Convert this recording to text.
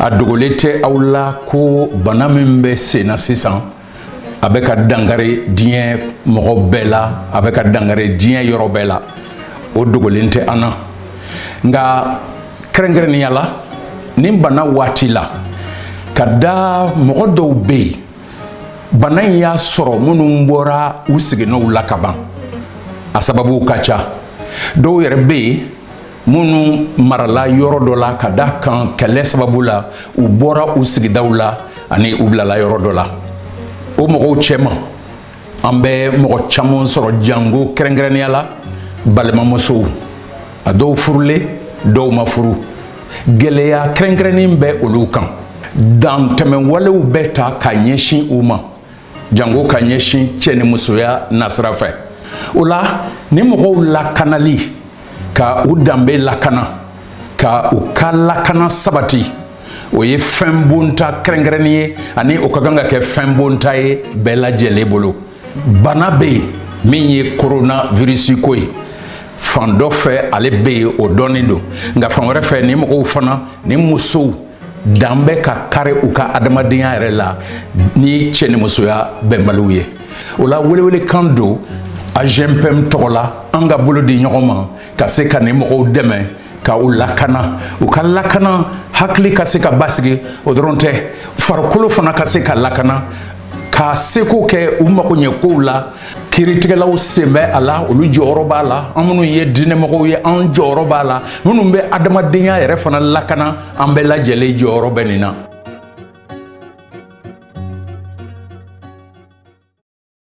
a dogolen tɛ aw la ko bana min bɛ sen na sisan a bɛ ka dankari diɲɛ mɔgɔ bɛɛ la, a bɛ ka dankari diɲɛ yɔrɔ bɛɛ la. O dogolen tɛ an na, nka kɛrɛnkɛrɛnnenya la ni bana waati la ka da mɔgɔ dɔw bɛ yen bana in y'a sɔrɔ minnu bɔra u sigiɲɔgɔnw la ka ban. A sababu ka ca. Dɔw yɛrɛ bɛ yen minnu marala yɔrɔ dɔ la ka da kan kɛlɛ sababu la u bɔra u sigidaw la ani u bilala yɔrɔ dɔ la. O mɔgɔw cɛma an bɛ mɔgɔ caman sɔrɔ jango kɛrɛnkɛrɛnnenya la balimamusow, a dɔw furulen dɔw ma furu. Gɛlɛya kɛrɛnkɛrɛnnen bɛ olu kan. Dantɛmɛwalew bɛ ta ka ɲɛsin u ma jango ka ɲɛsin cɛ ni musoya nasira fɛ. O la ni mɔgɔw lakanali ka u danbe lakana ka u ka lakana sabati o ye fɛn bonta kɛrɛnkɛrɛnnen ye ani o ka kan ka kɛ fɛn bonta ye bɛɛ lajɛlen bolo. Bana bɛ yen min ye corona virus ko ye. Fan dɔ fɛ ale bɛ yen o dɔnnen don, nka fan wɛrɛ fɛ ni mɔgɔw fana ni musow dan bɛ ka kari u ka adamadenya yɛrɛ la ni cɛ ni musoya bɛnbaliw ye. O la welewele kan don AGMPM tɔgɔ la an ka bolo di ɲɔgɔn ma ka se ka ni mɔgɔw dɛmɛ ka u lakana, u ka lakana hakili ka se ka basigi. O dɔrɔn tɛ farikolo fana ka se ka lakana ka seko kɛ u mago ɲɛ kow la. Kiiritigɛlaw sen bɛ a la, olu jɔyɔrɔ b'a la. An minnu ye diinɛmɔgɔw ye an jɔyɔrɔ b'a la. Minnu bɛ adamadenya yɛrɛ fana lakana an bɛɛ lajɛlen jɔyɔrɔ bɛ nin na.